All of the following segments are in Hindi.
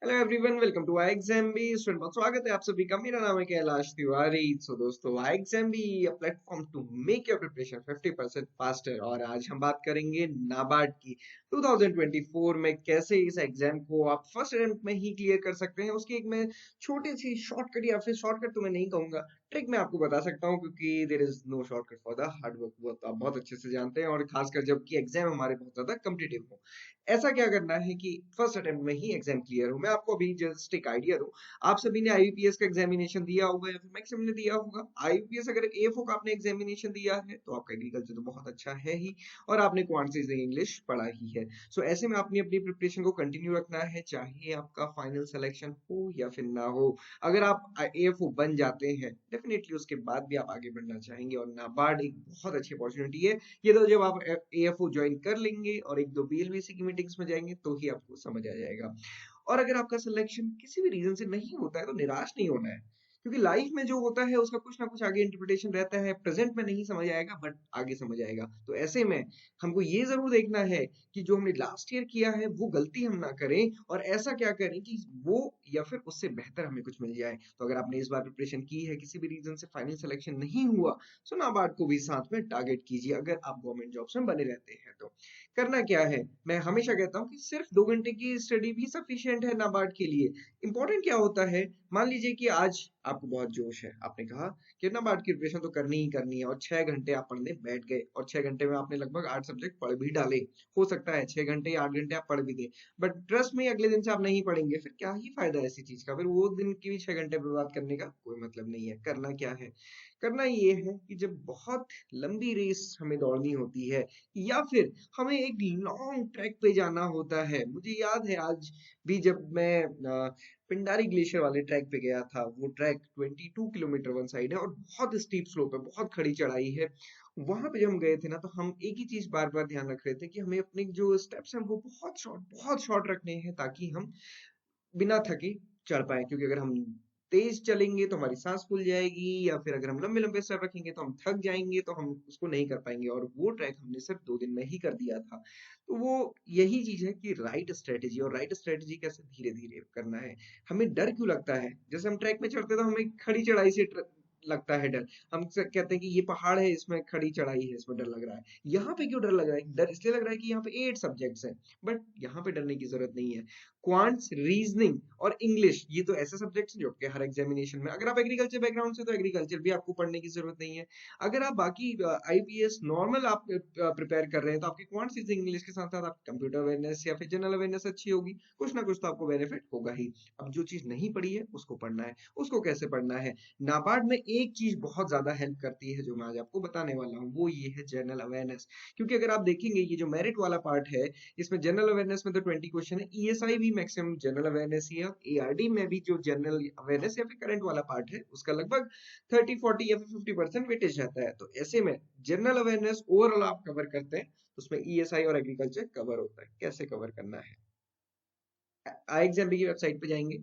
Hello everyone, welcome to iExamB student. बहुत स्वागत है आप सभी का। मेरा नाम है कैलाश तिवारी। सो दोस्तों, iExamB a platform to make your preparation 50% faster. और आज हम बात करेंगे नाबार्ड की 2024 में कैसे इस एग्जाम को आप फर्स्ट अटेम्प्ट में ही क्लियर कर सकते हैं। उसकी एक मैं छोटी सी शॉर्टकट, या फिर शॉर्टकट तो मैं नहीं कहूंगा, ट्रिक मैं आपको बता सकता हूँ, क्योंकि there is no shortcut for the hard work. वो तो आप बहुत अच्छे से जानते हैं, और खासकर जबकि एग्जाम हमारे बहुत ज्यादा कम्पिटिटिव हो। ऐसा क्या करना है कि फर्स्ट अटेम्प्ट में ही एग्जाम क्लियर हो। मैं आपको अभी जस्ट एक आइडिया दूं। आप सभी ने आईबीपीएस का एग्जामिनेशन दिया होगा, या फिर मैक्सिमम ने दिया होगा। आईबीपीएस अगर एएफओ का आपने एग्जामिनेशन दिया है तो आपका एग्रीकल्चर तो बहुत अच्छा है ही, और आपने क्वांटिटीज इंग्लिश पढ़ा ही है। सो ऐसे में आपने अपनी प्रिपरेशन को कंटिन्यू रखना है, चाहे आपका फाइनल सिलेक्शन हो या फिर ना हो। अगर आप एएफओ बन जाते हैं, डेफिनेटली उसके बाद भी आप आगे बढ़ना चाहेंगे, और नाबार्ड एक बहुत अच्छी अपॉर्चुनिटी है। ये तो जब आप एएफओ ज्वाइन कर लेंगे और एक दो बीएलवीसी की मीटिंग्स में जाएंगे तो ही आपको समझ आ जाएगा। और अगर आपका सिलेक्शन किसी भी रीजन से नहीं होता है तो निराश नहीं होना है, क्योंकि लाइफ में जो होता है उसका कुछ ना कुछ आगे इंटरप्रिटेशन रहता है। प्रेजेंट में नहीं समझ आएगा, बट आगे समझ आएगा। तो ऐसे में हमको ये जरूर देखना है कि जो हमने लास्ट ईयर किया है वो गलती हम ना करें, और ऐसा क्या करें कि वो या फिर उससे बेहतर हमें कुछ मिल जाए। तो अगर आपने इस बार प्रिपरेशन की है, किसी भी रीजन से फाइनल सिलेक्शन नहीं हुआ, सो नाबार्ड को भी साथ में टारगेट कीजिए। अगर आप गवर्नमेंट जॉब्स में बने रहते हैं तो करना क्या है, मैं हमेशा कहता हूँ कि सिर्फ 2 घंटे की स्टडी भी सफिशिएंट है नाबार्ड के लिए। इंपॉर्टेंट क्या होता है, मान लीजिए कि आज आपको बहुत जोश है, आपने कहा कि नाबार्ड की प्रिपरेशन तो करनी ही करनी है, और 6 घंटे आप पढ़ने बैठ गए, और 6 घंटे में आपने लगभग 8 सब्जेक्ट पढ़ भी डाले। हो सकता है 6 घंटे या 8 घंटे आप पढ़ भी दें, बट ट्रस्ट में अगले दिन से आप नहीं पढ़ेंगे, फिर क्या ही फायदा है ऐसी चीज का। फिर वो दिन की भी 6 घंटे बर्बाद करने का कोई मतलब नहीं है। करना क्या है, करना ये है कि जब बहुत लंबी रेस हमें दौड़नी होती है, या फिर हमें एक लॉन्ग ट्रैक पे जाना होता है। मुझे याद है आज भी, जब मैं पिंडारी ग्लेशियर वाले ट्रैक पे गया था। वो ट्रैक 22 किलोमीटर वन साइड है, और बहुत स्टीप स्लोप है, बहुत खड़ी चढ़ाई है। वहां पे जब हम गए थे ना, तो हम एक ही चीज बार बार ध्यान रख रहे थे कि हमें अपने जो स्टेप्स हैं वो बहुत शॉर्ट रखने हैं, ताकि हम बिना थके चढ़ पाए। क्योंकि अगर हम तेज चलेंगे तो हमारी सांस फूल जाएगी, या फिर अगर हम लंबे लंबे स्टेप रखेंगे तो हम थक जाएंगे, तो हम उसको नहीं कर पाएंगे। और वो ट्रैक हमने सिर्फ 2 दिन में ही कर दिया था। तो वो यही चीज है कि राइट स्ट्रेटेजी, और राइट स्ट्रेटेजी कैसे धीरे धीरे करना है। हमें डर क्यों लगता है, जैसे हम ट्रैक में चढ़ते तो हमें खड़ी चढ़ाई से लगता है डर। हम कहते हैं कि ये पहाड़ है, इसमें खड़ी चढ़ाई है, इसमें डर लग रहा है। यहाँ पे क्यों डर लग रहा है, डर इसलिए लग रहा है कि यहाँ पे 8 सब्जेक्ट्स हैं। बट यहाँ पे डरने की जरूरत नहीं है। क्वांट्स, रीजनिंग और इंग्लिश, ये तो ऐसे सब्जेक्ट्स हैं जो कि हर एग्जामिनेशन में, अगर आप एग्रीकल्चर बैकग्राउंड से तो एग्रीकल्चर भी आपको पढ़ने की जरूरत नहीं है। अगर आप बाकी आईपीएस नॉर्मल आप प्रिपेयर कर रहे हैं, तो आपकी क्वांट्स, रीजनिंग, इंग्लिश के साथ साथ आपकी कंप्यूटर अवेयरनेस या फिर जनरल अवेयरनेस अच्छी होगी। कुछ ना कुछ तो आपको बेनिफिट होगा ही। अब जो चीज नहीं पढ़ी है उसको पढ़ना है। उसको कैसे पढ़ना है, नाबार्ड में एक चीज बहुत ज्यादा हेल्प करती है जो मैं आज आपको बताने वाला हूँ, वो ये है जनरल अवेयरनेस। क्योंकि अगर आप देखेंगे, ये जो मेरिट वाला पार्ट है, इसमें जनरल अवेयरनेस में तो 20 क्वेश्चन है, ईएसआई भी मैक्सिमम जनरल अवेयरनेस ही है, और एआरडी में भी जो जनरल अवेयरनेस या फिर करंट वाला पार्ट है, उसका लगभग 30 40 या फिर 50% वेटेज रहता है। तो ऐसे में जनरल अवेयरनेस ओवरऑल आप कवर करते हैं, तो उसमें ईएसआई और एग्रीकल्चर कवर होता है। कैसे कवर करना है, आईएक्सएमपी की वेबसाइट पे जाएंगे,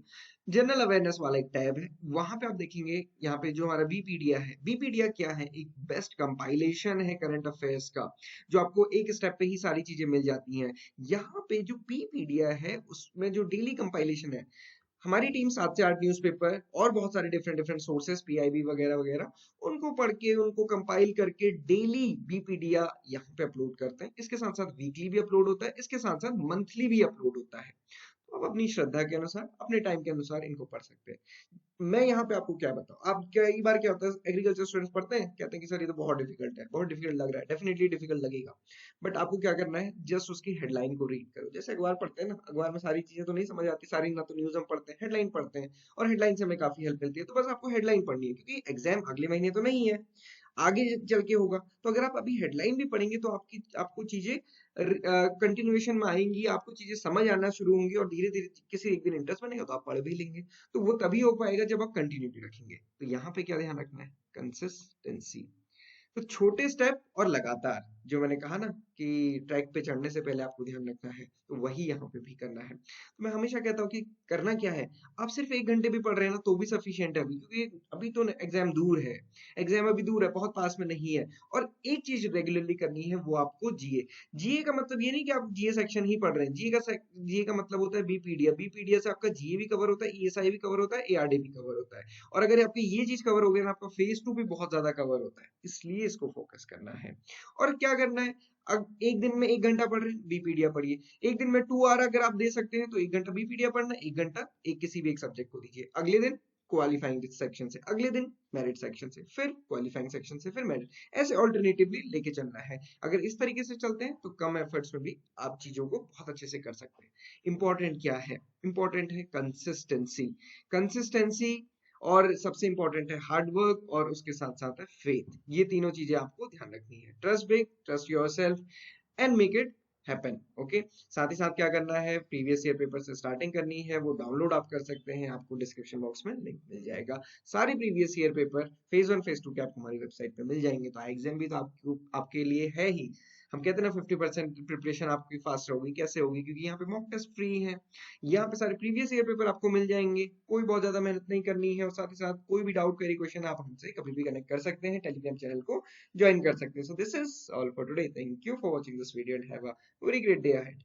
जनरल अवेयरनेस वाला एक टैब है, वहां पे आप देखेंगे यहाँ पे जो हमारा बीपीडिया है। बीपीडिया क्या है, एक बेस्ट कंपाइलेशन है करंट अफेयर्स का, जो आपको एक स्टेप पे ही सारी चीजें मिल जाती हैं। यहाँ पे जो बीपीडिया है उसमें जो डेली कंपाइलेशन है, हमारी टीम 7 से 8 न्यूज़पेपर और बहुत सारे डिफरेंट डिफरेंट सोर्सेस, पीआईबी वगैरह वगैरह, उनको पढ़ के उनको कंपाइल करके डेली बीपीडिया यहाँ पे अपलोड करते हैं। इसके साथ साथ वीकली भी अपलोड होता है, इसके साथ साथ मंथली भी अपलोड होता है। तो आप अपनी श्रद्धा के अनुसार, अपने टाइम के अनुसार इनको पढ़ सकते हैं। मैं यहाँ पे आपको क्या बताऊँ, आप कई बार क्या होता है, एग्रीकल्चर स्टूडेंट्स पढ़ते हैं, कहते हैं कि सर ये तो बहुत डिफिकल्ट है, बहुत डिफिकल्ट लग रहा है। डेफिनेटली डिफिकल्ट लगेगा, बट आपको क्या करना है, जस्ट उसकी हेडलाइन को रीड करो। जैसे अखबार पढ़ते हैं ना, अखबार में सारी चीजें तो नहीं समझ आती, सारी ना तो न्यूज हम पढ़ते हैं, हेडलाइन पढ़ते हैं, और हेडलाइन से हमें काफी हेल्प मिलती है। तो बस आपको हेडलाइन पढ़नी है, क्योंकि एग्जाम अगले महीने तो नहीं है, आगे चल के होगा। तो अगर आप अभी हेडलाइन भी पढ़ेंगे तो आपको चीजें कंटिन्यूएशन में आएंगी, आपको चीजें समझ आना शुरू होंगी, और धीरे धीरे किसी एक दिन इंटरेस्ट बनेगा तो आप पढ़ भी लेंगे। तो वो तभी हो पाएगा जब आप कंटिन्यूटी रखेंगे। तो यहाँ पे क्या ध्यान रखना है, कंसिस्टेंसी। तो छोटे स्टेप और लगातार, जो मैंने कहा ना कि ट्रैक पे चढ़ने से पहले आपको ध्यान रखना है, तो वही यहाँ पे भी करना है। तो मैं हमेशा कहता हूँ कि करना क्या है, आप सिर्फ 1 घंटे भी पढ़ रहे हैं ना तो भी सफिशिएंट है अभी, क्योंकि अभी तो एग्जाम दूर है, एग्जाम अभी दूर है, बहुत पास में नहीं है। और एक चीज रेगुलरली करनी है, वो आपको जीए। जीए का मतलब ये नहीं कि आप जीए सेक्शन ही पढ़ रहे हैं, जीए का मतलब होता है बीपीडीएफ। बीपीडीएफ से आपका जीए भी कवर होता है, ईएसआई भी कवर होता है, एआरडी भी कवर होता है। और अगर आपकी ये चीज कवर हो गई ना, आपका फेज 2 भी बहुत ज्यादा कवर होता है, इसलिए इसको फोकस करना है। और क्या करना है, अब एक दिन में 1 घंटा पढ़ रहे हैं, बीपीडीएफ पढ़िए। एक दिन में 2 आवर अगर आप दे सकते हैं तो 1 घंटा बीपीडीएफ पढ़ना, 1 घंटा एक किसी भी एक सब्जेक्ट को दीजिए। अगले दिन क्वालिफाइंग सेक्शन से, अगले दिन मेरिट सेक्शन से, फिर क्वालिफाइंग सेक्शन से, फिर मेरिट, ऐसे ऑल्टरनेटिवली लेके चलना है। अगर इस तरीके से चलते हैं तो कम एफर्ट्स में भी आप चीजों को बहुत अच्छे से कर सकते हैं। इंपॉर्टेंट क्या है, इंपॉर्टेंट है कंसिस्टेंसी। कंसिस्टेंसी और सबसे इंपॉर्टेंट है हार्ड वर्क, और उसके साथ साथ है फेथ। ये तीनों चीजें आपको ध्यान रखनी है। Trust big, trust yourself and make it happen. Okay, साथ ही साथ क्या करना है, प्रीवियस ईयर पेपर से स्टार्टिंग करनी है, वो डाउनलोड आप कर सकते हैं, आपको डिस्क्रिप्शन बॉक्स में लिंक मिल जाएगा। सारे previous year paper phase 1 phase 2 के आपको हमारी वेबसाइट पे मिल जाएंगे। तो एग्जाम भी तो आपको आपके लिए है ही। हम कहते हैं ना 50% प्रिपरेशन आपकी फास्ट होगी, कैसे होगी, क्योंकि यहाँ पे मॉक टेस्ट फ्री है, यहाँ पे सारे प्रीवियस ईयर पेपर आपको मिल जाएंगे, कोई बहुत ज्यादा मेहनत नहीं करनी है। और साथ ही साथ कोई भी डाउट क्वेरी क्वेश्चन आप हमसे कभी भी कनेक्ट कर सकते हैं, टेलीग्राम चैनल को ज्वाइन कर सकते हैं। So this is all for today, thank you for watching this video and have a very great day ahead.